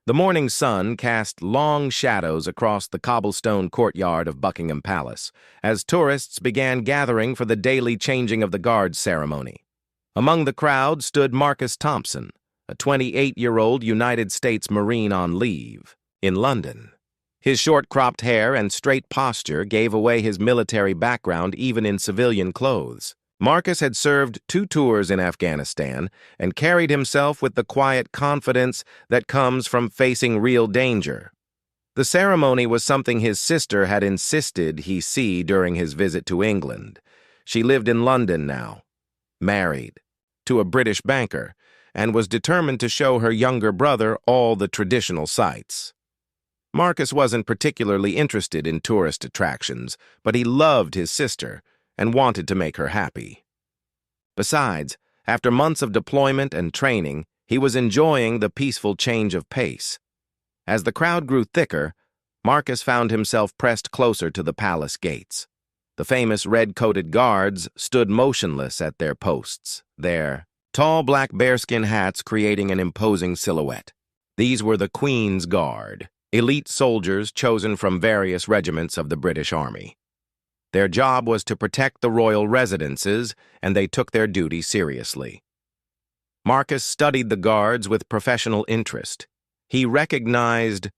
The morning sun cast long shadows across the cobblestone courtyard of Buckingham Palace as tourists began gathering for the daily changing of the guards ceremony. Among the crowd stood Marcus Thompson, a 28-year-old United States Marine on leave, in London. His short-cropped hair and straight posture gave away his military background even in civilian clothes. Marcus had served 2 tours in Afghanistan and carried himself with the quiet confidence that comes from facing real danger. The ceremony was something his sister had insisted he see during his visit to England. She lived in London now, married, to a British banker, and was determined to show her younger brother all the traditional sights. Marcus wasn't particularly interested in tourist attractions, but he loved his sister and wanted to make her happy. Besides, after months of deployment and training, he was enjoying the peaceful change of pace. As the crowd grew thicker, Marcus found himself pressed closer to the palace gates. The famous red-coated guards stood motionless at their posts, their tall black bearskin hats creating an imposing silhouette. These were the Queen's Guard, elite soldiers chosen from various regiments of the British Army. Their job was to protect the royal residences, and they took their duty seriously. Marcus studied the guards with professional interest. He recognized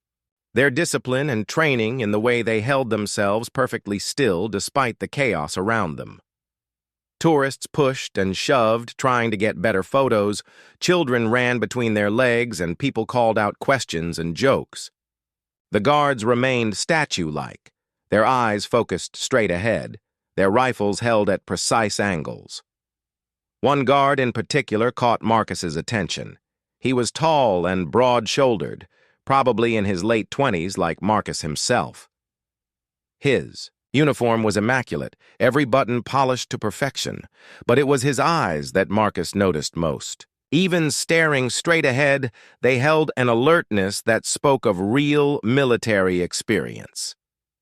their discipline and training in the way they held themselves perfectly still despite the chaos around them. Tourists pushed and shoved, trying to get better photos. Children ran between their legs, and people called out questions and jokes. The guards remained statue-like, their eyes focused straight ahead, their rifles held at precise angles. One guard in particular caught Marcus's attention. He was tall and broad-shouldered, probably in his late 20s like Marcus himself. His uniform was immaculate, every button polished to perfection, but it was his eyes that Marcus noticed most. Even staring straight ahead, they held an alertness that spoke of real military experience.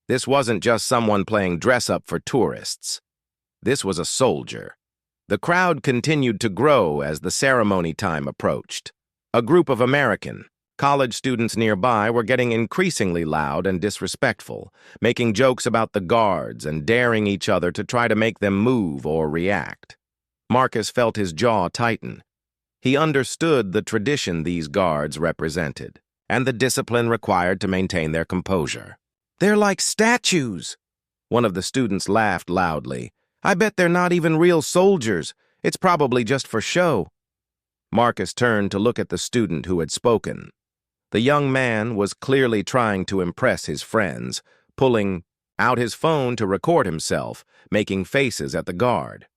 This wasn't just someone playing dress-up for tourists. This was a soldier. The crowd continued to grow as the ceremony time approached. A group of American college students nearby were getting increasingly loud and disrespectful, making jokes about the guards and daring each other to try to make them move or react. Marcus felt his jaw tighten. He understood the tradition these guards represented, and the discipline required to maintain their composure. "They're like statues," one of the students laughed loudly. "I bet they're not even real soldiers. It's probably just for show." Marcus turned to look at the student who had spoken. The young man was clearly trying to impress his friends, pulling out his phone to record himself, making faces at the guard.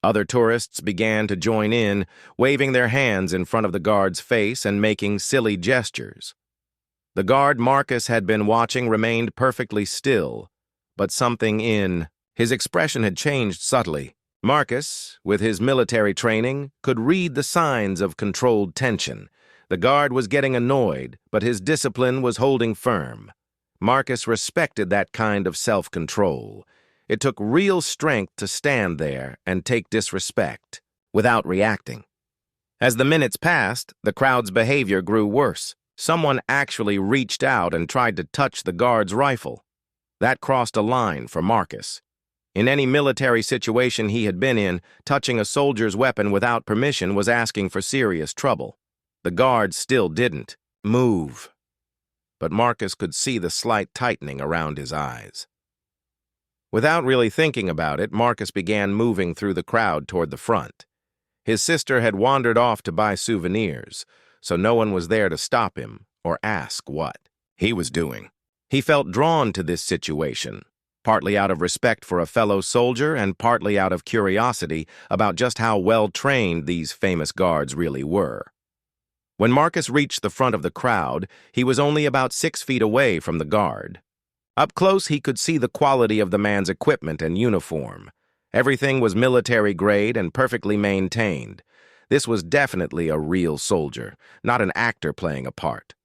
Other tourists began to join in, waving their hands in front of the guard's face and making silly gestures. The guard Marcus had been watching remained perfectly still, but something in his expression had changed subtly. Marcus, with his military training, could read the signs of controlled tension. The guard was getting annoyed, but his discipline was holding firm. Marcus respected that kind of self-control. It took real strength to stand there and take disrespect without reacting. As the minutes passed, the crowd's behavior grew worse. Someone actually reached out and tried to touch the guard's rifle. That crossed a line for Marcus. In any military situation he had been in, touching a soldier's weapon without permission was asking for serious trouble. The guard still didn't move, but Marcus could see the slight tightening around his eyes. Without really thinking about it, Marcus began moving through the crowd toward the front. His sister had wandered off to buy souvenirs, so no one was there to stop him or ask what he was doing. He felt drawn to this situation, partly out of respect for a fellow soldier and partly out of curiosity about just how well-trained these famous guards really were. When Marcus reached the front of the crowd, he was only about 6 feet away from the guard. Up close, he could see the quality of the man's equipment and uniform. Everything was military-grade and perfectly maintained. This was definitely a real soldier, not an actor playing a part.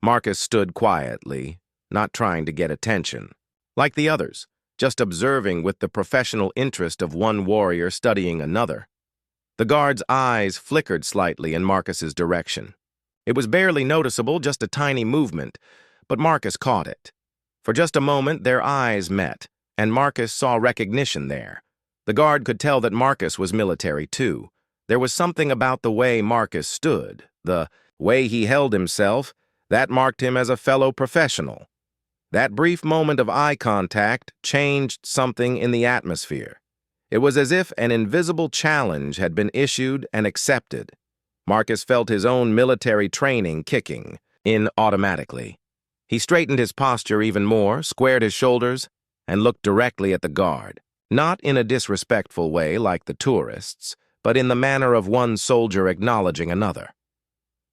Marcus stood quietly, not trying to get attention. Like the others, just observing with the professional interest of one warrior studying another. The guard's eyes flickered slightly in Marcus's direction. It was barely noticeable, just a tiny movement, but Marcus caught it. For just a moment, their eyes met, and Marcus saw recognition there. The guard could tell that Marcus was military too. There was something about the way Marcus stood, the way he held himself, that marked him as a fellow professional. That brief moment of eye contact changed something in the atmosphere. It was as if an invisible challenge had been issued and accepted. Marcus felt his own military training kicking in automatically. He straightened his posture even more, squared his shoulders, and looked directly at the guard, not in a disrespectful way like the tourists, but in the manner of one soldier acknowledging another.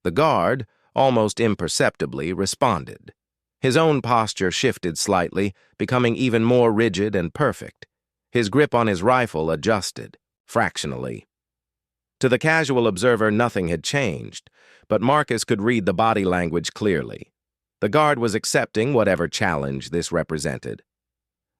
The guard, almost imperceptibly, responded. His own posture shifted slightly, becoming even more rigid and perfect. His grip on his rifle adjusted, fractionally. To the casual observer, nothing had changed, but Marcus could read the body language clearly. The guard was accepting whatever challenge this represented.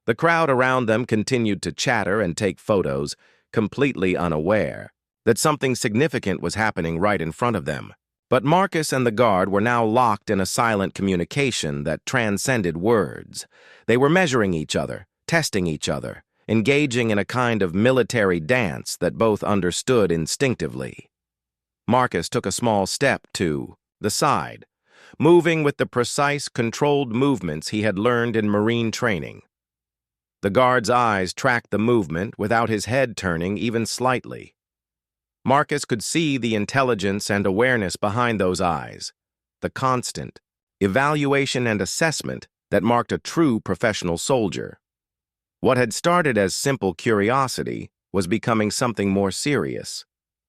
The crowd around them continued to chatter and take photos, completely unaware that something significant was happening right in front of them. But Marcus and the guard were now locked in a silent communication that transcended words. They were measuring each other, testing each other, engaging in a kind of military dance that both understood instinctively. Marcus took a small step to the side, moving with the precise, controlled movements he had learned in Marine training. The guard's eyes tracked the movement without his head turning even slightly. Marcus could see the intelligence and awareness behind those eyes, the constant evaluation and assessment that marked a true professional soldier. What had started as simple curiosity was becoming something more serious.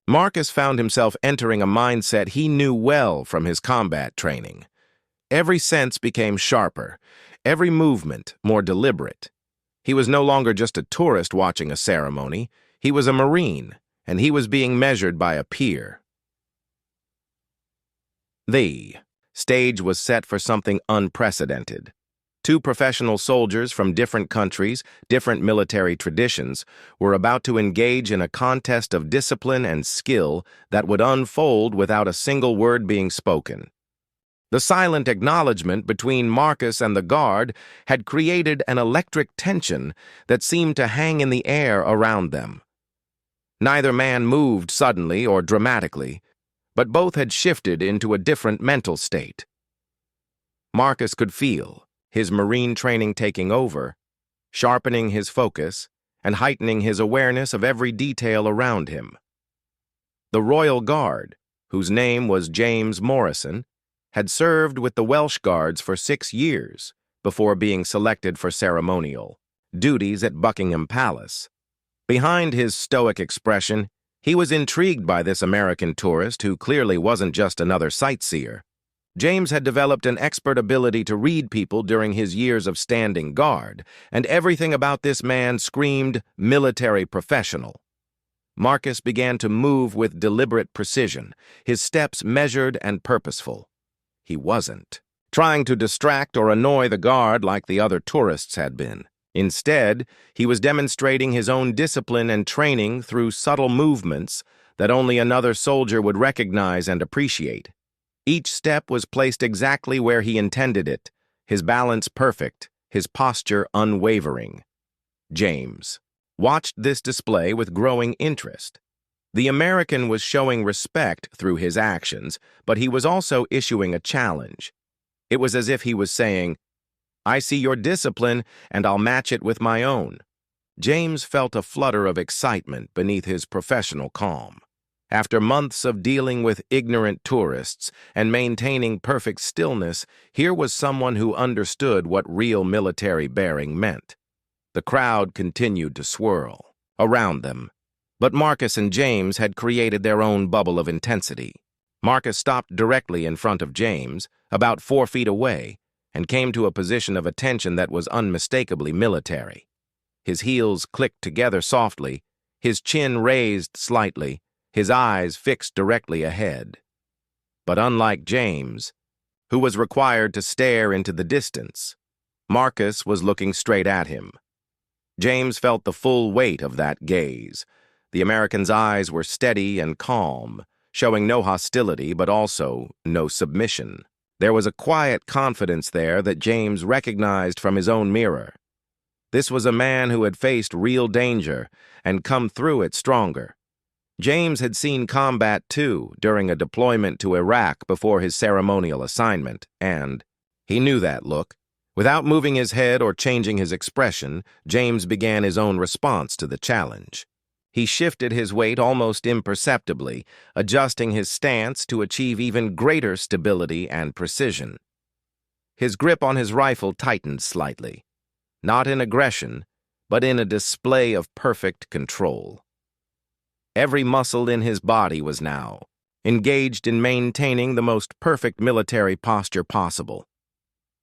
Marcus found himself entering a mindset he knew well from his combat training. Every sense became sharper, every movement more deliberate. He was no longer just a tourist watching a ceremony. He was a Marine, and he was being measured by a peer. The stage was set for something unprecedented. Two professional soldiers from different countries, different military traditions, were about to engage in a contest of discipline and skill that would unfold without a single word being spoken. The silent acknowledgement between Marcus and the guard had created an electric tension that seemed to hang in the air around them. Neither man moved suddenly or dramatically, but both had shifted into a different mental state. Marcus could feel his Marine training taking over, sharpening his focus and heightening his awareness of every detail around him. The Royal Guard, whose name was James Morrison, had served with the Welsh Guards for 6 years before being selected for ceremonial duties at Buckingham Palace. Behind his stoic expression, he was intrigued by this American tourist who clearly wasn't just another sightseer. James had developed an expert ability to read people during his years of standing guard, and everything about this man screamed military professional. Marcus began to move with deliberate precision, his steps measured and purposeful. He wasn't trying to distract or annoy the guard like the other tourists had been. Instead, he was demonstrating his own discipline and training through subtle movements that only another soldier would recognize and appreciate. Each step was placed exactly where he intended it, his balance perfect, his posture unwavering. James watched this display with growing interest. The American was showing respect through his actions, but he was also issuing a challenge. It was as if he was saying, "I see your discipline, and I'll match it with my own." James felt a flutter of excitement beneath his professional calm. After months of dealing with ignorant tourists and maintaining perfect stillness, here was someone who understood what real military bearing meant. The crowd continued to swirl around them, but Marcus and James had created their own bubble of intensity. Marcus stopped directly in front of James, about 4 feet away, and came to a position of attention that was unmistakably military. His heels clicked together softly, his chin raised slightly, his eyes fixed directly ahead. But unlike James, who was required to stare into the distance, Marcus was looking straight at him. James felt the full weight of that gaze. The American's eyes were steady and calm, showing no hostility but also no submission. There was a quiet confidence there that James recognized from his own mirror. This was a man who had faced real danger and come through it stronger. James had seen combat too during a deployment to Iraq before his ceremonial assignment, and he knew that look. Without moving his head or changing his expression, James began his own response to the challenge. He shifted his weight almost imperceptibly, adjusting his stance to achieve even greater stability and precision. His grip on his rifle tightened slightly, not in aggression, but in a display of perfect control. Every muscle in his body was now engaged in maintaining the most perfect military posture possible.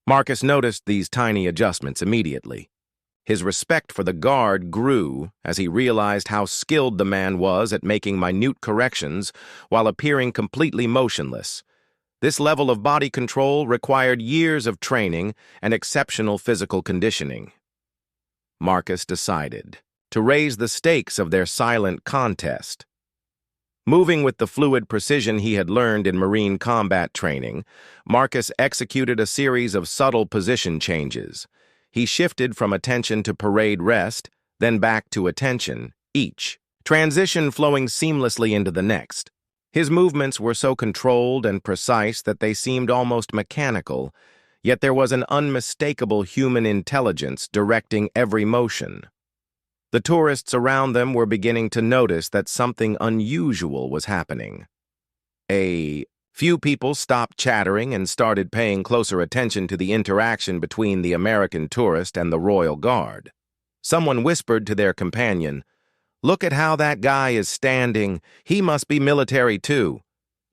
Marcus noticed these tiny adjustments immediately. His respect for the guard grew as he realized how skilled the man was at making minute corrections while appearing completely motionless. This level of body control required years of training and exceptional physical conditioning. Marcus decided to raise the stakes of their silent contest. Moving with the fluid precision he had learned in Marine combat training, Marcus executed a series of subtle position changes. He shifted from attention to parade rest, then back to attention, each transition flowing seamlessly into the next. His movements were so controlled and precise that they seemed almost mechanical, yet there was an unmistakable human intelligence directing every motion. The tourists around them were beginning to notice that something unusual was happening. A few people stopped chattering and started paying closer attention to the interaction between the American tourist and the Royal Guard. Someone whispered to their companion, "Look at how that guy is standing. He must be military too."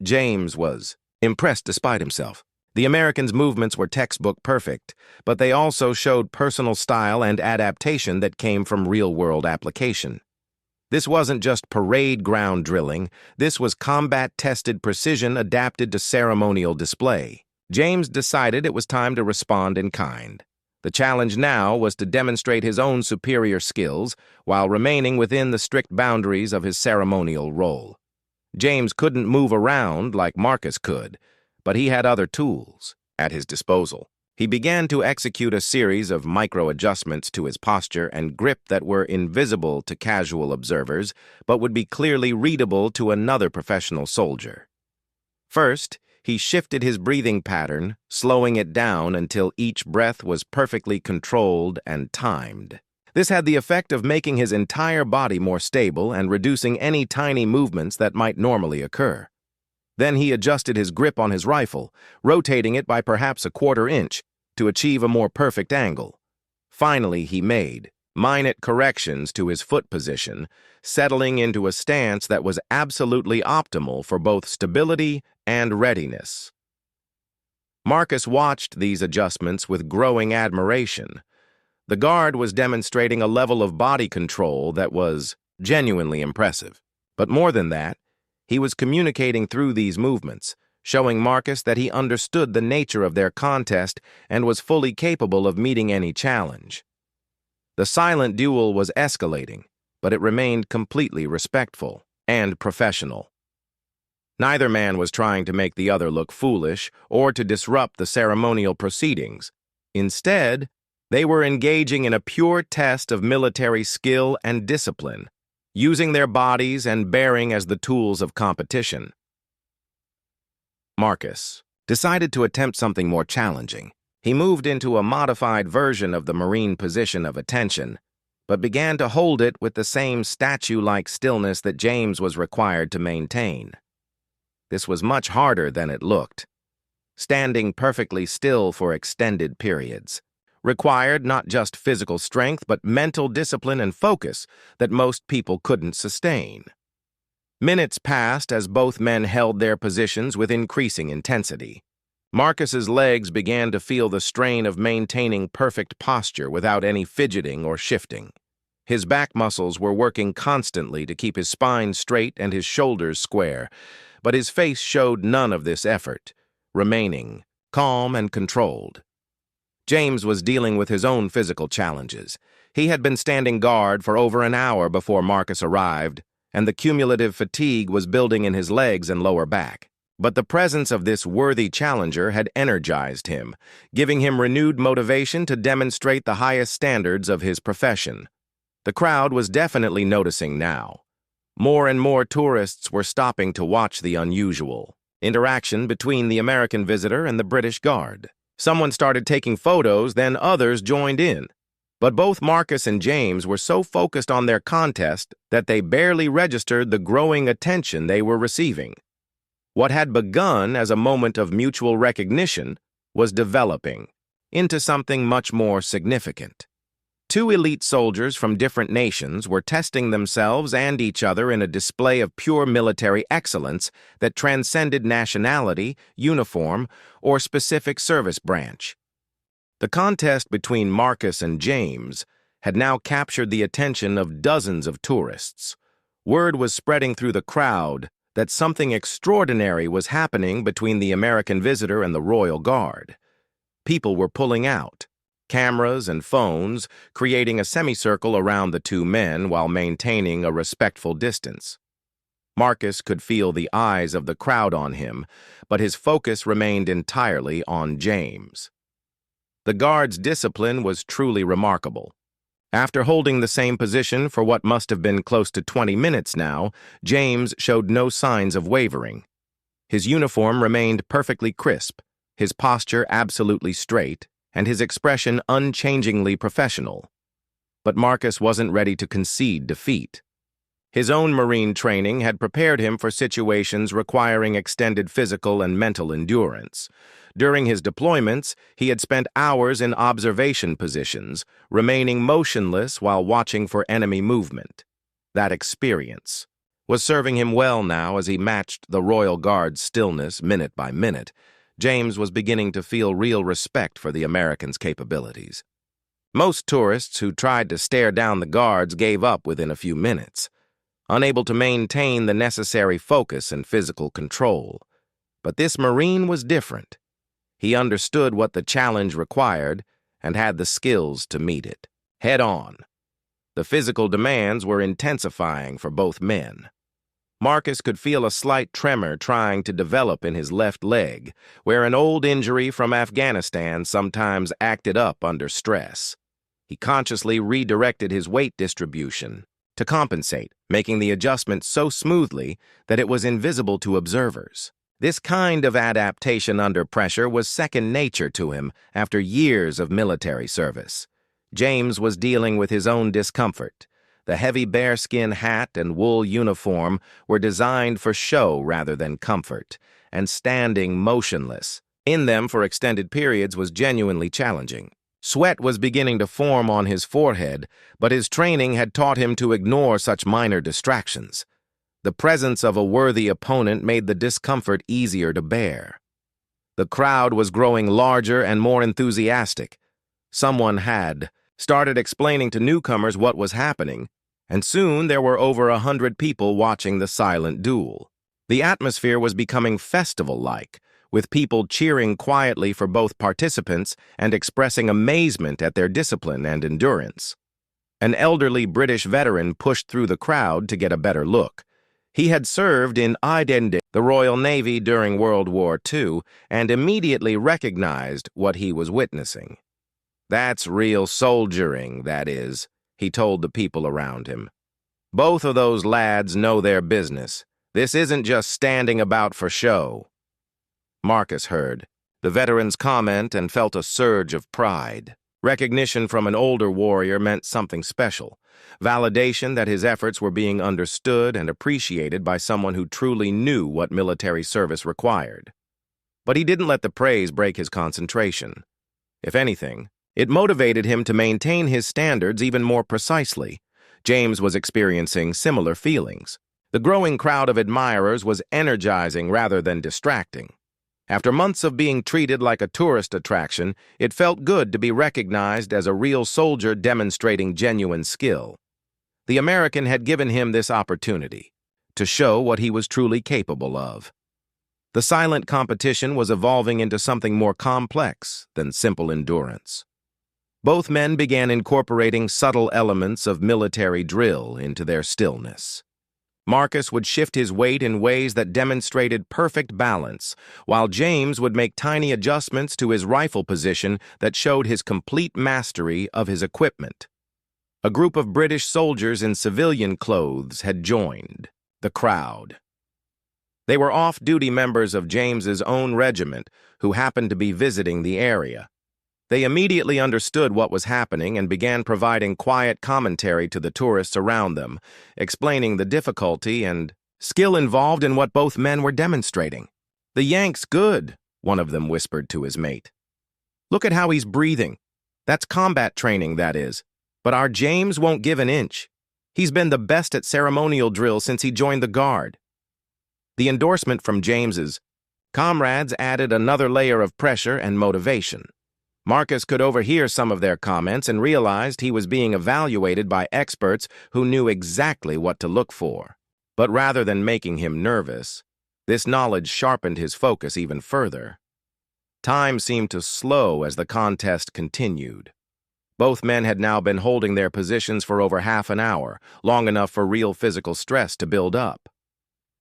James was impressed despite himself. The Americans' movements were textbook perfect, but they also showed personal style and adaptation that came from real-world application. This wasn't just parade ground drilling, this was combat-tested precision adapted to ceremonial display. James decided it was time to respond in kind. The challenge now was to demonstrate his own superior skills while remaining within the strict boundaries of his ceremonial role. James couldn't move around like Marcus could, but he had other tools at his disposal. He began to execute a series of micro-adjustments to his posture and grip that were invisible to casual observers, but would be clearly readable to another professional soldier. First, he shifted his breathing pattern, slowing it down until each breath was perfectly controlled and timed. This had the effect of making his entire body more stable and reducing any tiny movements that might normally occur. Then he adjusted his grip on his rifle, rotating it by perhaps a quarter inch to achieve a more perfect angle. Finally, he made minute corrections to his foot position, settling into a stance that was absolutely optimal for both stability and readiness. Marcus watched these adjustments with growing admiration. The guard was demonstrating a level of body control that was genuinely impressive. But more than that, he was communicating through these movements, showing Marcus that he understood the nature of their contest and was fully capable of meeting any challenge. The silent duel was escalating, but it remained completely respectful and professional. Neither man was trying to make the other look foolish or to disrupt the ceremonial proceedings. Instead, they were engaging in a pure test of military skill and discipline, using their bodies and bearing as the tools of competition. Marcus decided to attempt something more challenging. He moved into a modified version of the Marine position of attention, but began to hold it with the same statue-like stillness that James was required to maintain. This was much harder than it looked. Standing perfectly still for extended periods required not just physical strength, but mental discipline and focus that most people couldn't sustain. Minutes passed as both men held their positions with increasing intensity. Marcus's legs began to feel the strain of maintaining perfect posture without any fidgeting or shifting. His back muscles were working constantly to keep his spine straight and his shoulders square, but his face showed none of this effort, remaining calm and controlled. James was dealing with his own physical challenges. He had been standing guard for over an hour before Marcus arrived, and the cumulative fatigue was building in his legs and lower back. But the presence of this worthy challenger had energized him, giving him renewed motivation to demonstrate the highest standards of his profession. The crowd was definitely noticing now. More and more tourists were stopping to watch the unusual interaction between the American visitor and the British guard. Someone started taking photos, then others joined in. But both Marcus and James were so focused on their contest that they barely registered the growing attention they were receiving. What had begun as a moment of mutual recognition was developing into something much more significant. Two elite soldiers from different nations were testing themselves and each other in a display of pure military excellence that transcended nationality, uniform, or specific service branch. The contest between Marcus and James had now captured the attention of dozens of tourists. Word was spreading through the crowd that something extraordinary was happening between the American visitor and the Royal Guard. People were pulling out, cameras and phones, creating a semicircle around the two men while maintaining a respectful distance. Marcus could feel the eyes of the crowd on him, but his focus remained entirely on James. The guard's discipline was truly remarkable. After holding the same position for what must have been close to 20 minutes now, James showed no signs of wavering. His uniform remained perfectly crisp, his posture absolutely straight, and his expression unchangingly professional. But Marcus wasn't ready to concede defeat. His own Marine training had prepared him for situations requiring extended physical and mental endurance. During his deployments, he had spent hours in observation positions, remaining motionless while watching for enemy movement. That experience was serving him well now as he matched the Royal Guard's stillness minute by minute. James was beginning to feel real respect for the Americans' capabilities. Most tourists who tried to stare down the guards gave up within a few minutes, unable to maintain the necessary focus and physical control. But this Marine was different. He understood what the challenge required and had the skills to meet it, head on. The physical demands were intensifying for both men. Marcus could feel a slight tremor trying to develop in his left leg, where an old injury from Afghanistan sometimes acted up under stress. He consciously redirected his weight distribution to compensate, making the adjustment so smoothly that it was invisible to observers. This kind of adaptation under pressure was second nature to him after years of military service. James was dealing with his own discomfort. The heavy bearskin hat and wool uniform were designed for show rather than comfort, and standing motionless in them for extended periods was genuinely challenging. Sweat was beginning to form on his forehead, but his training had taught him to ignore such minor distractions. The presence of a worthy opponent made the discomfort easier to bear. The crowd was growing larger and more enthusiastic. Someone had started explaining to newcomers what was happening, and soon there were over 100 people watching the silent duel. The atmosphere was becoming festival-like, with people cheering quietly for both participants and expressing amazement at their discipline and endurance. An elderly British veteran pushed through the crowd to get a better look. He had served in the Royal Navy during World War II and immediately recognized what he was witnessing. "That's real soldiering, that is," he told the people around him. "Both of those lads know their business. This isn't just standing about for show." Marcus heard the veteran's comment and felt a surge of pride. Recognition from an older warrior meant something special. Validation that his efforts were being understood and appreciated by someone who truly knew what military service required. But he didn't let the praise break his concentration. If anything, it motivated him to maintain his standards even more precisely. James was experiencing similar feelings. The growing crowd of admirers was energizing rather than distracting. After months of being treated like a tourist attraction, it felt good to be recognized as a real soldier demonstrating genuine skill. The American had given him this opportunity to show what he was truly capable of. The silent competition was evolving into something more complex than simple endurance. Both men began incorporating subtle elements of military drill into their stillness. Marcus would shift his weight in ways that demonstrated perfect balance, while James would make tiny adjustments to his rifle position that showed his complete mastery of his equipment. A group of British soldiers in civilian clothes had joined the crowd. They were off-duty members of James's own regiment who happened to be visiting the area. They immediately understood what was happening and began providing quiet commentary to the tourists around them, explaining the difficulty and skill involved in what both men were demonstrating. "The Yank's good," one of them whispered to his mate. "Look at how he's breathing. That's combat training, that is. But our James won't give an inch. He's been the best at ceremonial drill since he joined the Guard." The endorsement from James's comrades added another layer of pressure and motivation. Marcus could overhear some of their comments and realized he was being evaluated by experts who knew exactly what to look for. But rather than making him nervous, this knowledge sharpened his focus even further. Time seemed to slow as the contest continued. Both men had now been holding their positions for over half an hour, long enough for real physical stress to build up.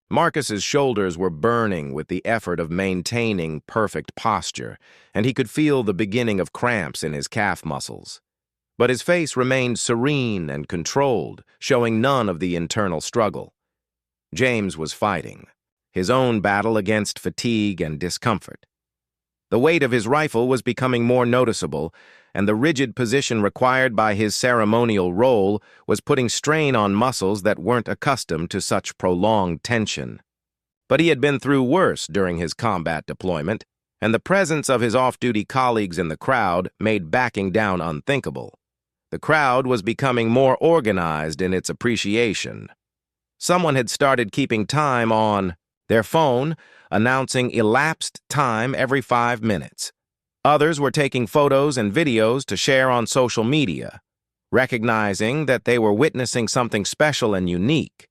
Marcus's shoulders were burning with the effort of maintaining perfect posture, and he could feel the beginning of cramps in his calf muscles. But his face remained serene and controlled, showing none of the internal struggle. James was fighting his own battle against fatigue and discomfort. The weight of his rifle was becoming more noticeable, and the rigid position required by his ceremonial role was putting strain on muscles that weren't accustomed to such prolonged tension. But he had been through worse during his combat deployment, and the presence of his off-duty colleagues in the crowd made backing down unthinkable. The crowd was becoming more organized in its appreciation. Someone had started keeping time on their phone, announcing elapsed time every 5 minutes. Others were taking photos and videos to share on social media, recognizing that they were witnessing something special and unique.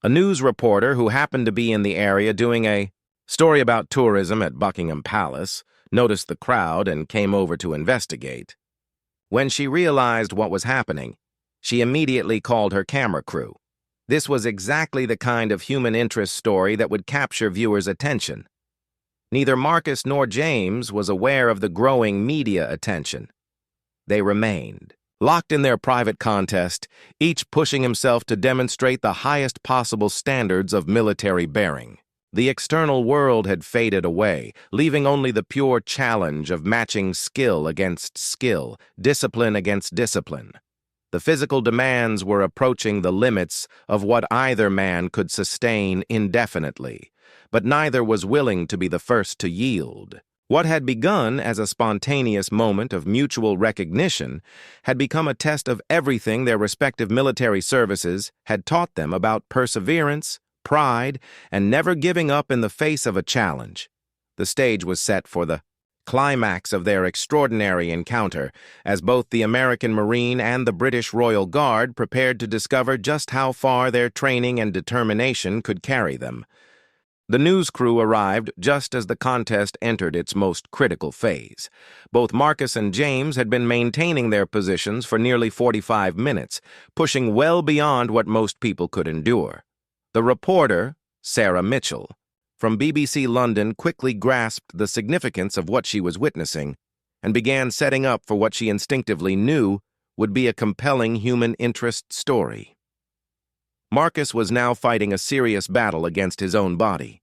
A news reporter who happened to be in the area doing a story about tourism at Buckingham Palace noticed the crowd and came over to investigate. When she realized what was happening, she immediately called her camera crew. This was exactly the kind of human interest story that would capture viewers' attention. Neither Marcus nor James was aware of the growing media attention. They remained locked in their private contest, each pushing himself to demonstrate the highest possible standards of military bearing. The external world had faded away, leaving only the pure challenge of matching skill against skill, discipline against discipline. The physical demands were approaching the limits of what either man could sustain indefinitely, but neither was willing to be the first to yield. What had begun as a spontaneous moment of mutual recognition had become a test of everything their respective military services had taught them about perseverance, pride, and never giving up in the face of a challenge. The stage was set for the climax of their extraordinary encounter, as both the American Marine and the British Royal Guard prepared to discover just how far their training and determination could carry them. The news crew arrived just as the contest entered its most critical phase. Both Marcus and James had been maintaining their positions for nearly 45 minutes, pushing well beyond what most people could endure. The reporter, Sarah Mitchell, from BBC London quickly grasped the significance of what she was witnessing and began setting up for what she instinctively knew would be a compelling human interest story. Marcus was now fighting a serious battle against his own body.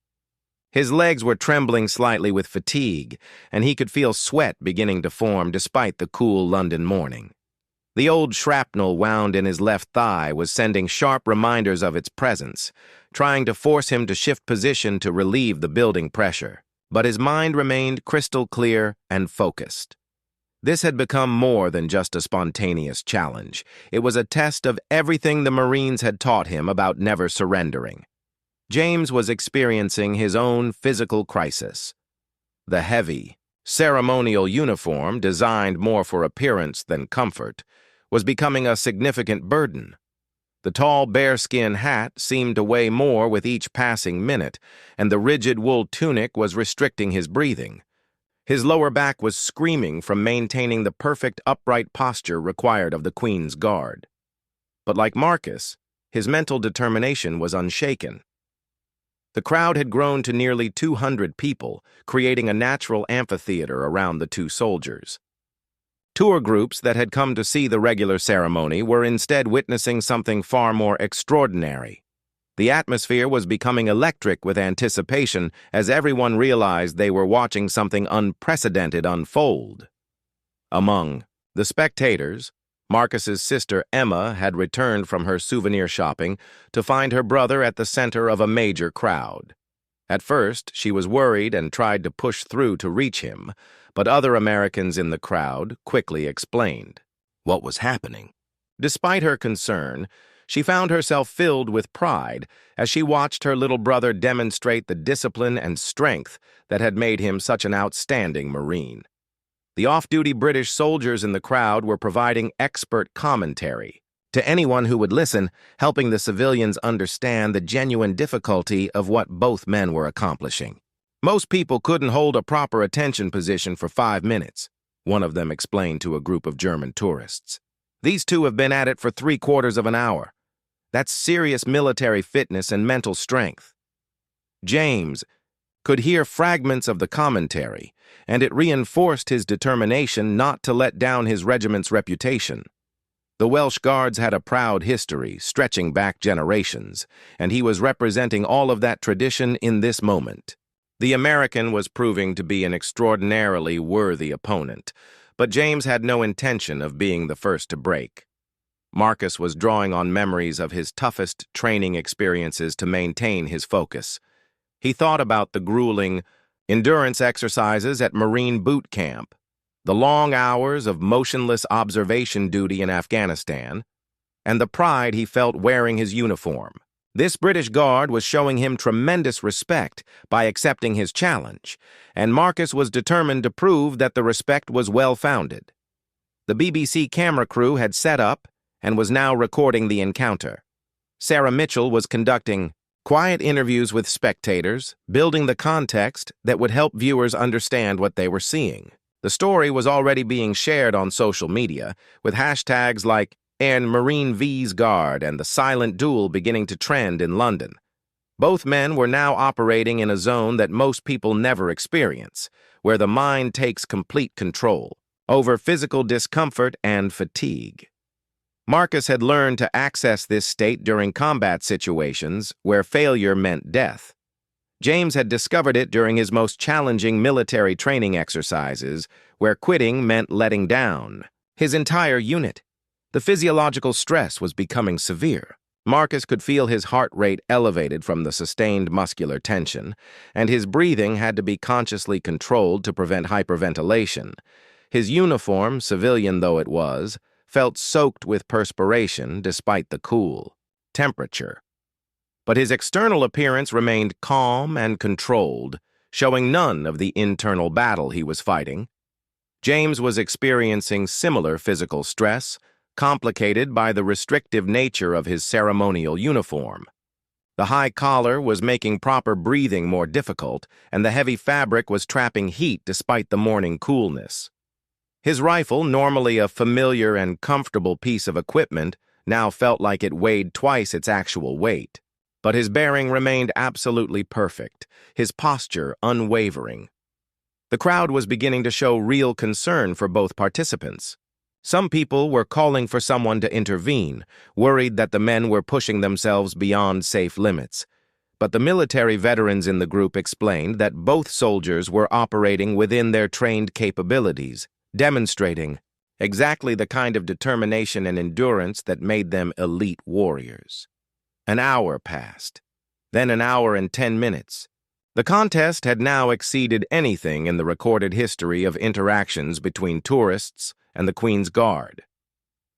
His legs were trembling slightly with fatigue, and he could feel sweat beginning to form despite the cool London morning. The old shrapnel wound in his left thigh was sending sharp reminders of its presence, trying to force him to shift position to relieve the building pressure. But his mind remained crystal clear and focused. This had become more than just a spontaneous challenge. It was a test of everything the Marines had taught him about never surrendering. James was experiencing his own physical crisis. The heavy, ceremonial uniform, designed more for appearance than comfort, was becoming a significant burden. The tall bearskin hat seemed to weigh more with each passing minute, and the rigid wool tunic was restricting his breathing. His lower back was screaming from maintaining the perfect upright posture required of the Queen's Guard. But like Marcus, His mental determination was unshaken. The crowd had grown to nearly 200 people, creating a natural amphitheater around the two soldiers. Tour groups that had come to see the regular ceremony were instead witnessing something far more extraordinary. The atmosphere was becoming electric with anticipation as everyone realized they were watching something unprecedented unfold. Among the spectators, Marcus's sister Emma had returned from her souvenir shopping to find her brother at the center of a major crowd. At first, she was worried and tried to push through to reach him, but other Americans in the crowd quickly explained what was happening. Despite her concern, she found herself filled with pride as she watched her little brother demonstrate the discipline and strength that had made him such an outstanding Marine. The off-duty British soldiers in the crowd were providing expert commentary to anyone who would listen, helping the civilians understand the genuine difficulty of what both men were accomplishing. Most people couldn't hold a proper attention position for 5 minutes, one of them explained to a group of German tourists. These two have been at it for 3/4 of an hour. That's serious military fitness and mental strength. James could hear fragments of the commentary, and it reinforced his determination not to let down his regiment's reputation. The Welsh Guards had a proud history, stretching back generations, and he was representing all of that tradition in this moment. The American was proving to be an extraordinarily worthy opponent, but James had no intention of being the first to break. Marcus was drawing on memories of his toughest training experiences to maintain his focus. He thought about the grueling endurance exercises at Marine boot camp, the long hours of motionless observation duty in Afghanistan, and the pride he felt wearing his uniform. This British Guard was showing him tremendous respect by accepting his challenge, and Marcus was determined to prove that the respect was well-founded. The BBC camera crew had set up and was now recording the encounter. Sarah Mitchell was conducting quiet interviews with spectators, building the context that would help viewers understand what they were seeing. The story was already being shared on social media, with hashtags like "And Marine V's Guard" and "The Silent Duel" beginning to trend in London. Both men were now operating in a zone that most people never experience, where the mind takes complete control over physical discomfort and fatigue. Marcus had learned to access this state during combat situations where failure meant death. James had discovered it during his most challenging military training exercises, where quitting meant letting down his entire unit. The physiological stress was becoming severe. Marcus could feel his heart rate elevated from the sustained muscular tension, and his breathing had to be consciously controlled to prevent hyperventilation. His uniform, civilian though it was, felt soaked with perspiration despite the cool temperature. But his external appearance remained calm and controlled, showing none of the internal battle he was fighting. James was experiencing similar physical stress, complicated by the restrictive nature of his ceremonial uniform. The high collar was making proper breathing more difficult, and the heavy fabric was trapping heat despite the morning coolness. His rifle, normally a familiar and comfortable piece of equipment, now felt like it weighed twice its actual weight. But his bearing remained absolutely perfect, his posture unwavering. The crowd was beginning to show real concern for both participants. Some people were calling for someone to intervene, worried that the men were pushing themselves beyond safe limits. But the military veterans in the group explained that both soldiers were operating within their trained capabilities, demonstrating exactly the kind of determination and endurance that made them elite warriors. An hour passed, then an hour and 10 minutes. The contest had now exceeded anything in the recorded history of interactions between tourists and the Queen's Guard.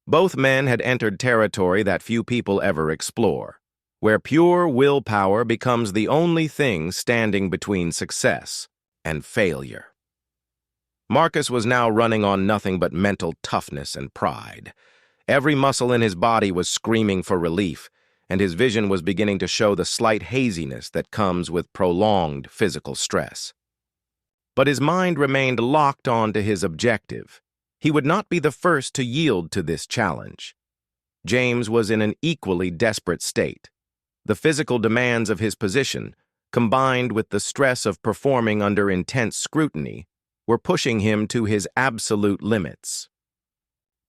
Both men had entered territory that few people ever explore, where pure willpower becomes the only thing standing between success and failure. Marcus was now running on nothing but mental toughness and pride. Every muscle in his body was screaming for relief, and his vision was beginning to show the slight haziness that comes with prolonged physical stress. But his mind remained locked on to his objective. He would not be the first to yield to this challenge. James was in an equally desperate state. The physical demands of his position, combined with the stress of performing under intense scrutiny, were pushing him to his absolute limits.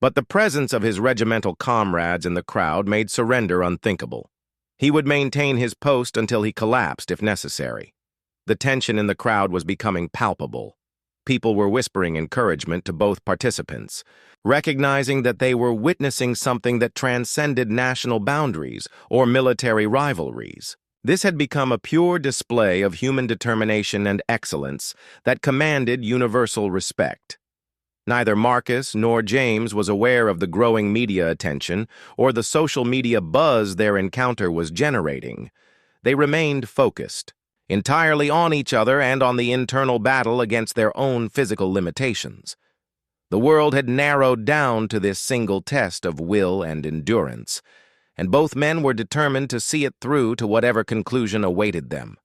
But the presence of his regimental comrades in the crowd made surrender unthinkable. He would maintain his post until he collapsed if necessary. The tension in the crowd was becoming palpable. People were whispering encouragement to both participants, recognizing that they were witnessing something that transcended national boundaries or military rivalries. This had become a pure display of human determination and excellence that commanded universal respect. Neither Marcus nor James was aware of the growing media attention or the social media buzz their encounter was generating. They remained focused, entirely on each other and on the internal battle against their own physical limitations. The world had narrowed down to this single test of will and endurance, and both men were determined to see it through to whatever conclusion awaited them.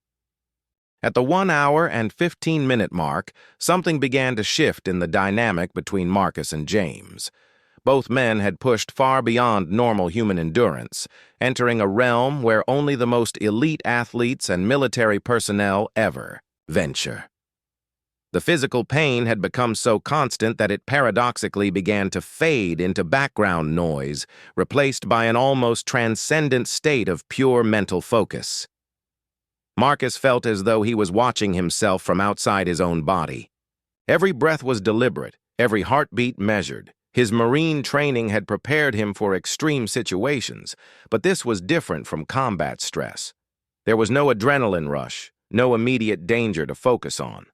At the 1 hour and 15-minute mark, something began to shift in the dynamic between Marcus and James. Both men had pushed far beyond normal human endurance, entering a realm where only the most elite athletes and military personnel ever venture. The physical pain had become so constant that it paradoxically began to fade into background noise, replaced by an almost transcendent state of pure mental focus. Marcus felt as though he was watching himself from outside his own body. Every breath was deliberate, every heartbeat measured. His Marine training had prepared him for extreme situations, but this was different from combat stress. There was no adrenaline rush, no immediate danger to focus on.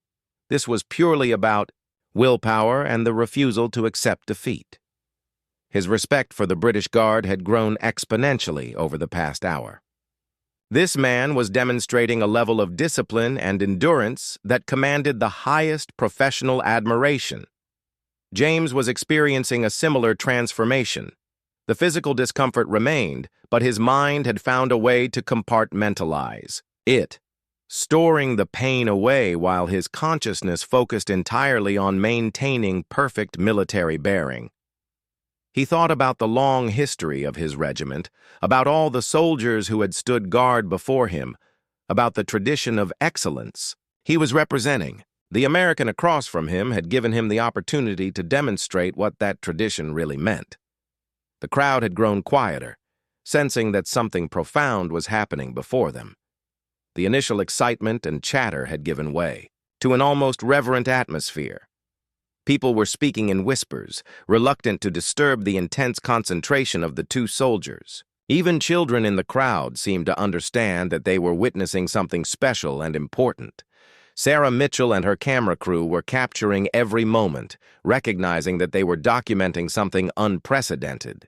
This was purely about willpower and the refusal to accept defeat. His respect for the British Guard had grown exponentially over the past hour. This man was demonstrating a level of discipline and endurance that commanded the highest professional admiration. James was experiencing a similar transformation. The physical discomfort remained, but his mind had found a way to compartmentalize it, storing the pain away while his consciousness focused entirely on maintaining perfect military bearing. He thought about the long history of his regiment, about all the soldiers who had stood guard before him, about the tradition of excellence he was representing. The American across from him had given him the opportunity to demonstrate what that tradition really meant. The crowd had grown quieter, sensing that something profound was happening before them. The initial excitement and chatter had given way to an almost reverent atmosphere. People were speaking in whispers, reluctant to disturb the intense concentration of the two soldiers. Even children in the crowd seemed to understand that they were witnessing something special and important. Sarah Mitchell and her camera crew were capturing every moment, recognizing that they were documenting something unprecedented.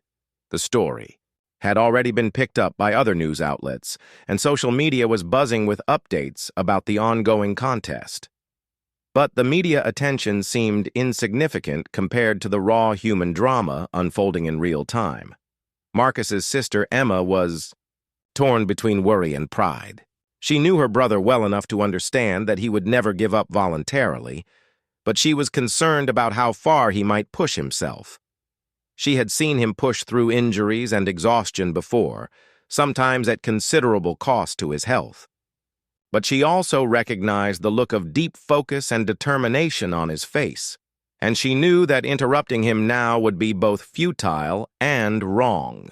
The story had already been picked up by other news outlets, and social media was buzzing with updates about the ongoing contest. But the media attention seemed insignificant compared to the raw human drama unfolding in real time. Marcus's sister Emma was torn between worry and pride. She knew her brother well enough to understand that he would never give up voluntarily, but she was concerned about how far he might push himself. She had seen him push through injuries and exhaustion before, sometimes at considerable cost to his health. But she also recognized the look of deep focus and determination on his face, and she knew that interrupting him now would be both futile and wrong.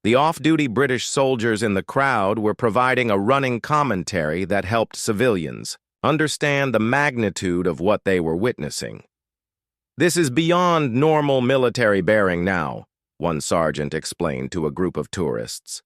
The off-duty British soldiers in the crowd were providing a running commentary that helped civilians understand the magnitude of what they were witnessing. "This is beyond normal military bearing now," one sergeant explained to a group of tourists.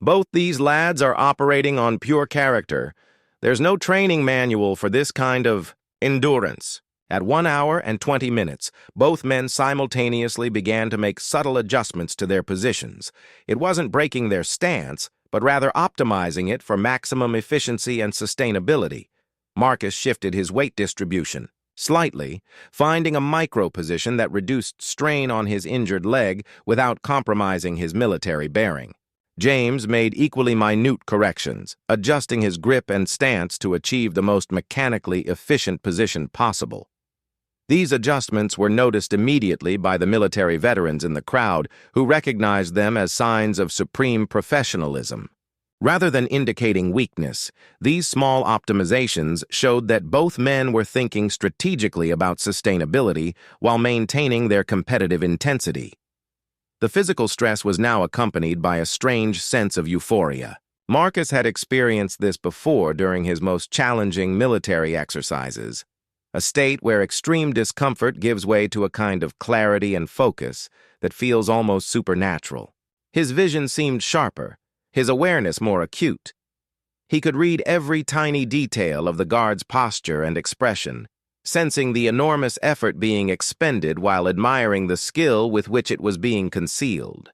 "Both these lads are operating on pure character. There's no training manual for this kind of endurance." At 1 hour and 20 minutes, both men simultaneously began to make subtle adjustments to their positions. It wasn't breaking their stance, but rather optimizing it for maximum efficiency and sustainability. Marcus shifted his weight distribution slightly, finding a micro position that reduced strain on his injured leg without compromising his military bearing. James made equally minute corrections, adjusting his grip and stance to achieve the most mechanically efficient position possible. These adjustments were noticed immediately by the military veterans in the crowd, who recognized them as signs of supreme professionalism. Rather than indicating weakness, these small optimizations showed that both men were thinking strategically about sustainability while maintaining their competitive intensity. The physical stress was now accompanied by a strange sense of euphoria. Marcus had experienced this before during his most challenging military exercises, a state where extreme discomfort gives way to a kind of clarity and focus that feels almost supernatural. His vision seemed sharper, his awareness more acute. He could read every tiny detail of the guard's posture and expression, sensing the enormous effort being expended while admiring the skill with which it was being concealed.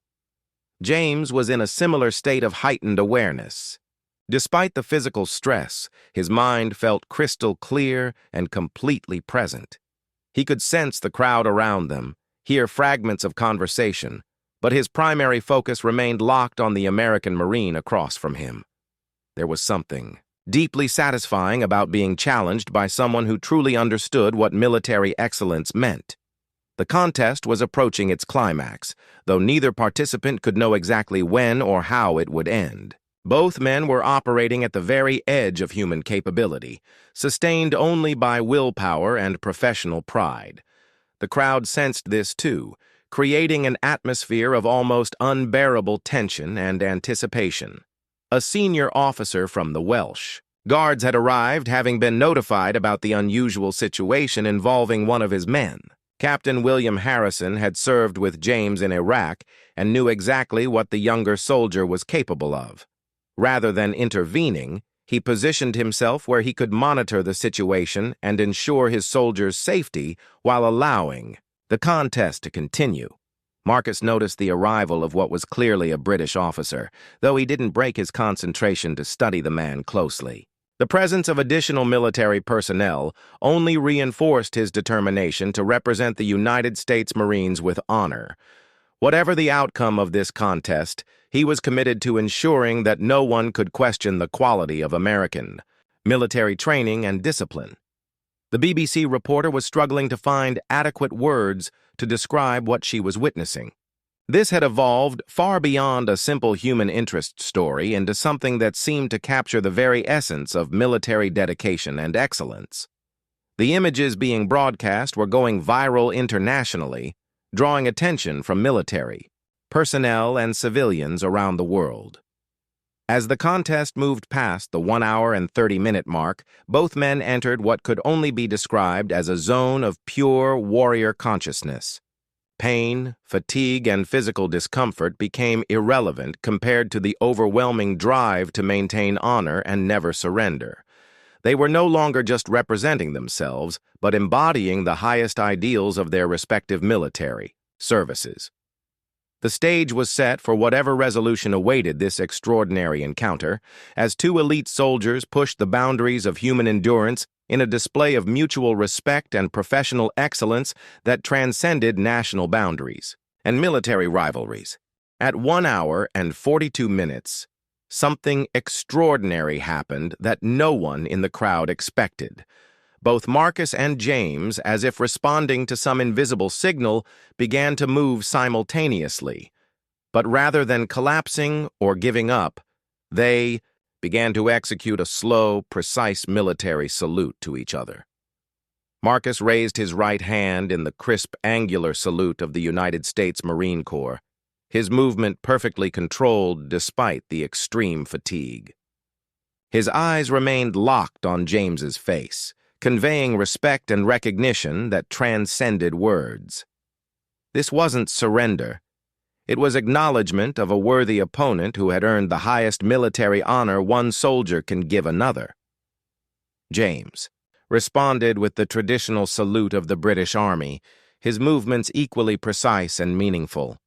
James was in a similar state of heightened awareness. Despite the physical stress, his mind felt crystal clear and completely present. He could sense the crowd around them, hear fragments of conversation, but his primary focus remained locked on the American Marine across from him. There was something deeply satisfying about being challenged by someone who truly understood what military excellence meant. The contest was approaching its climax, though neither participant could know exactly when or how it would end. Both men were operating at the very edge of human capability, sustained only by willpower and professional pride. The crowd sensed this too, creating an atmosphere of almost unbearable tension and anticipation. A senior officer from the Welsh Guards had arrived, having been notified about the unusual situation involving one of his men. Captain William Harrison had served with James in Iraq and knew exactly what the younger soldier was capable of. Rather than intervening, he positioned himself where he could monitor the situation and ensure his soldiers' safety while allowing the contest to continue. Marcus noticed the arrival of what was clearly a British officer, though he didn't break his concentration to study the man closely. The presence of additional military personnel only reinforced his determination to represent the United States Marines with honor. Whatever the outcome of this contest, he was committed to ensuring that no one could question the quality of American military training and discipline. The BBC reporter was struggling to find adequate words to describe what she was witnessing. This had evolved far beyond a simple human interest story into something that seemed to capture the very essence of military dedication and excellence. The images being broadcast were going viral internationally, drawing attention from military, personnel, and civilians around the world. As the contest moved past the 1 hour and 30-minute mark, both men entered what could only be described as a zone of pure warrior consciousness. Pain, fatigue, and physical discomfort became irrelevant compared to the overwhelming drive to maintain honor and never surrender. They were no longer just representing themselves, but embodying the highest ideals of their respective military services. The stage was set for whatever resolution awaited this extraordinary encounter, as two elite soldiers pushed the boundaries of human endurance in a display of mutual respect and professional excellence that transcended national boundaries and military rivalries. At 1 hour and 42 minutes, something extraordinary happened that no one in the crowd expected. Both Marcus and James, as if responding to some invisible signal, began to move simultaneously. But rather than collapsing or giving up, they began to execute a slow, precise military salute to each other. Marcus raised his right hand in the crisp, angular salute of the United States Marine Corps, his movement perfectly controlled despite the extreme fatigue. His eyes remained locked on James's face, conveying respect and recognition that transcended words. This wasn't surrender. It was acknowledgement of a worthy opponent who had earned the highest military honor one soldier can give another. James responded with the traditional salute of the British Army, his movements equally precise and meaningful.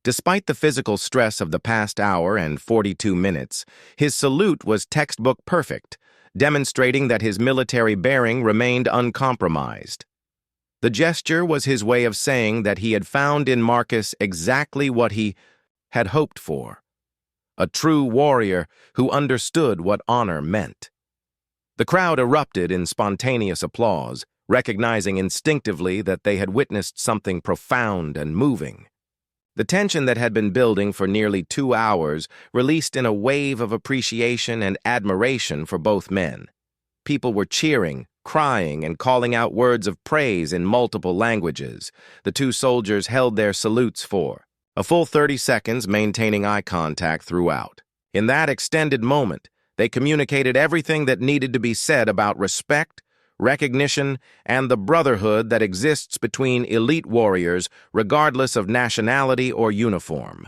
Despite the physical stress of the past hour and 42 minutes, his salute was textbook perfect, demonstrating that his military bearing remained uncompromised. The gesture was his way of saying that he had found in Marcus exactly what he had hoped for, a true warrior who understood what honor meant. The crowd erupted in spontaneous applause, recognizing instinctively that they had witnessed something profound and moving. The tension that had been building for nearly 2 hours released in a wave of appreciation and admiration for both men. People were cheering, crying, and calling out words of praise in multiple languages. The two soldiers held their salutes for a full 30 seconds, maintaining eye contact throughout. In that extended moment, they communicated everything that needed to be said about respect, recognition, and the brotherhood that exists between elite warriors regardless of nationality or uniform.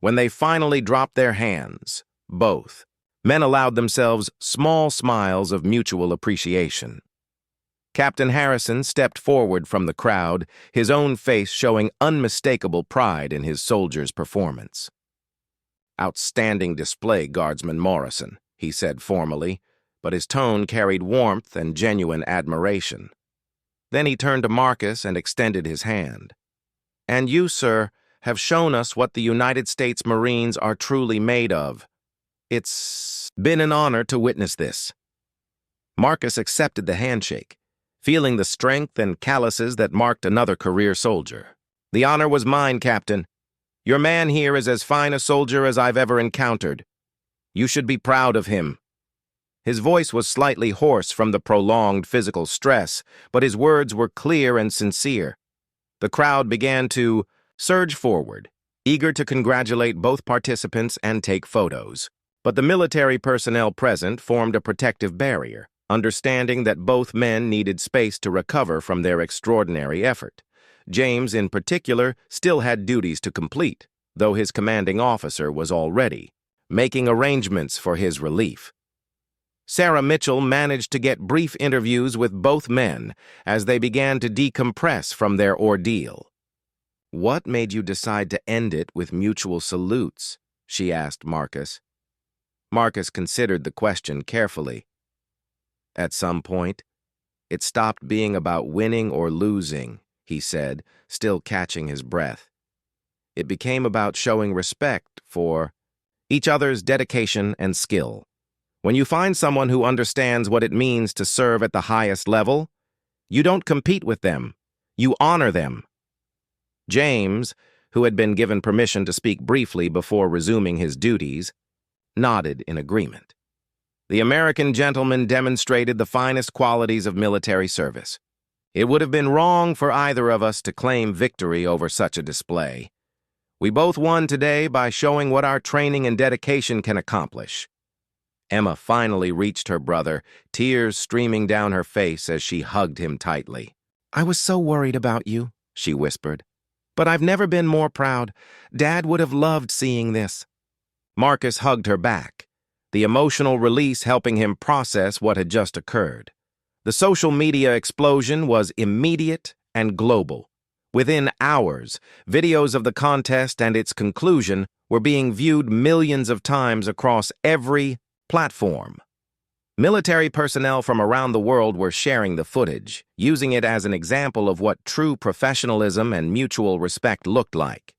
When they finally dropped their hands, both men allowed themselves small smiles of mutual appreciation. Captain Harrison stepped forward from the crowd, his own face showing unmistakable pride in his soldier's performance. "Outstanding display, Guardsman Morrison," he said formally, but his tone carried warmth and genuine admiration. Then he turned to Marcus and extended his hand. "And you, sir, have shown us what the United States Marines are truly made of. It's been an honor to witness this." Marcus accepted the handshake, feeling the strength and calluses that marked another career soldier. "The honor was mine, Captain. Your man here is as fine a soldier as I've ever encountered. You should be proud of him." His voice was slightly hoarse from the prolonged physical stress, but his words were clear and sincere. The crowd began to surge forward, eager to congratulate both participants and take photos. But the military personnel present formed a protective barrier, understanding that both men needed space to recover from their extraordinary effort. James, in particular, still had duties to complete, though his commanding officer was already making arrangements for his relief. Sarah Mitchell managed to get brief interviews with both men as they began to decompress from their ordeal. "What made you decide to end it with mutual salutes?" she asked Marcus. Marcus considered the question carefully. "At some point, it stopped being about winning or losing," he said, still catching his breath. "It became about showing respect for each other's dedication and skill. When you find someone who understands what it means to serve at the highest level, you don't compete with them, you honor them." James, who had been given permission to speak briefly before resuming his duties, nodded in agreement. The American gentleman demonstrated the finest qualities of military service. It would have been wrong for either of us to claim victory over such a display. We both won today by showing what our training and dedication can accomplish. Emma finally reached her brother, tears streaming down her face as she hugged him tightly. "I was so worried about you," she whispered. "But I've never been more proud. Dad would have loved seeing this." Marcus hugged her back, the emotional release helping him process what had just occurred. The social media explosion was immediate and global. Within hours, videos of the contest and its conclusion were being viewed millions of times across every platform. Military personnel from around the world were sharing the footage, using it as an example of what true professionalism and mutual respect looked like.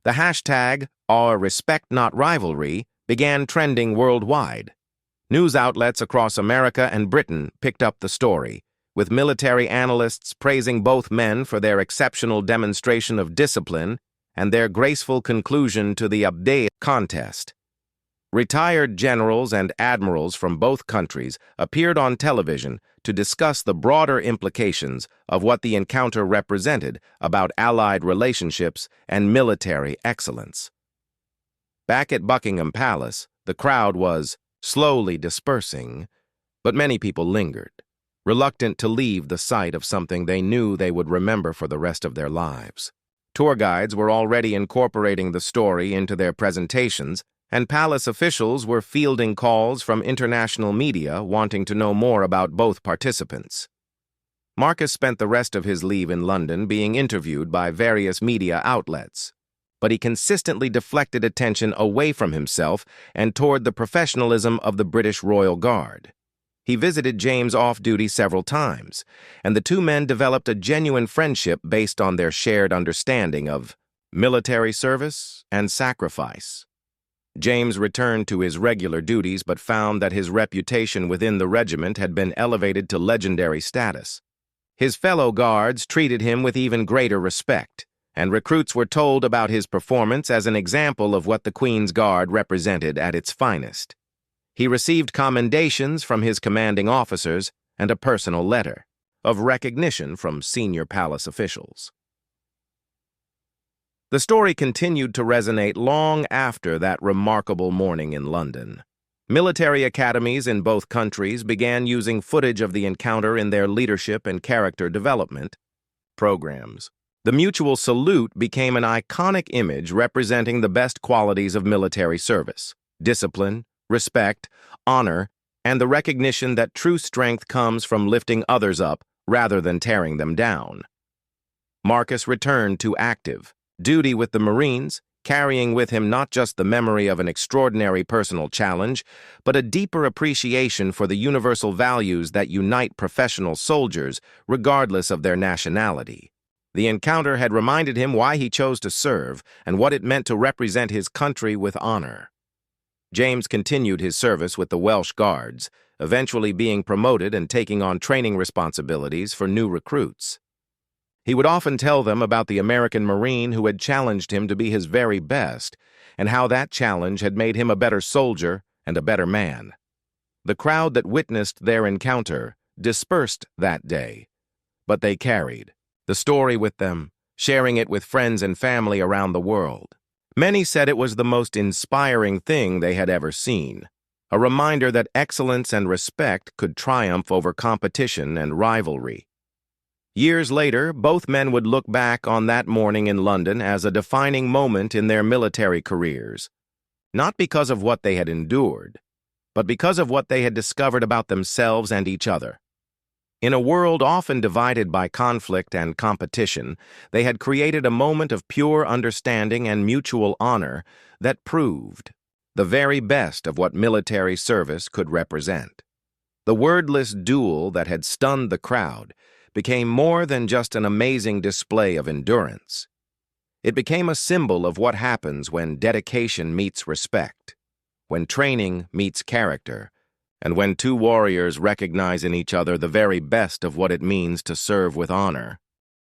The hashtag, #OurRespectNotRivalry, began trending worldwide. News outlets across America and Britain picked up the story, with military analysts praising both men for their exceptional demonstration of discipline and their graceful conclusion to the Abdey contest. Retired generals and admirals from both countries appeared on television to discuss the broader implications of what the encounter represented about allied relationships and military excellence. Back at Buckingham Palace, the crowd was slowly dispersing, but many people lingered, reluctant to leave the sight of something they knew they would remember for the rest of their lives. Tour guides were already incorporating the story into their presentations, and palace officials were fielding calls from international media wanting to know more about both participants. Marcus spent the rest of his leave in London being interviewed by various media outlets, but he consistently deflected attention away from himself and toward the professionalism of the British Royal Guard. He visited James off-duty several times, and the two men developed a genuine friendship based on their shared understanding of military service and sacrifice. James returned to his regular duties but found that his reputation within the regiment had been elevated to legendary status. His fellow guards treated him with even greater respect, and recruits were told about his performance as an example of what the Queen's Guard represented at its finest. He received commendations from his commanding officers and a personal letter of recognition from senior palace officials. The story continued to resonate long after that remarkable morning in London. Military academies in both countries began using footage of the encounter in their leadership and character development programs. The mutual salute became an iconic image representing the best qualities of military service: discipline, respect, honor, and the recognition that true strength comes from lifting others up rather than tearing them down. Marcus returned to active duty with the Marines, carrying with him not just the memory of an extraordinary personal challenge, but a deeper appreciation for the universal values that unite professional soldiers regardless of their nationality. The encounter had reminded him why he chose to serve and what it meant to represent his country with honor. James continued his service with the Welsh Guards, eventually being promoted and taking on training responsibilities for new recruits. He would often tell them about the American Marine who had challenged him to be his very best, and how that challenge had made him a better soldier and a better man. The crowd that witnessed their encounter dispersed that day, but they carried the story with them, sharing it with friends and family around the world. Many said it was the most inspiring thing they had ever seen, a reminder that excellence and respect could triumph over competition and rivalry. Years later, both men would look back on that morning in London as a defining moment in their military careers, not because of what they had endured, but because of what they had discovered about themselves and each other. In a world often divided by conflict and competition, they had created a moment of pure understanding and mutual honor that proved the very best of what military service could represent. The wordless duel that had stunned the crowd became more than just an amazing display of endurance. It became a symbol of what happens when dedication meets respect, when training meets character, and when two warriors recognize in each other the very best of what it means to serve with honor.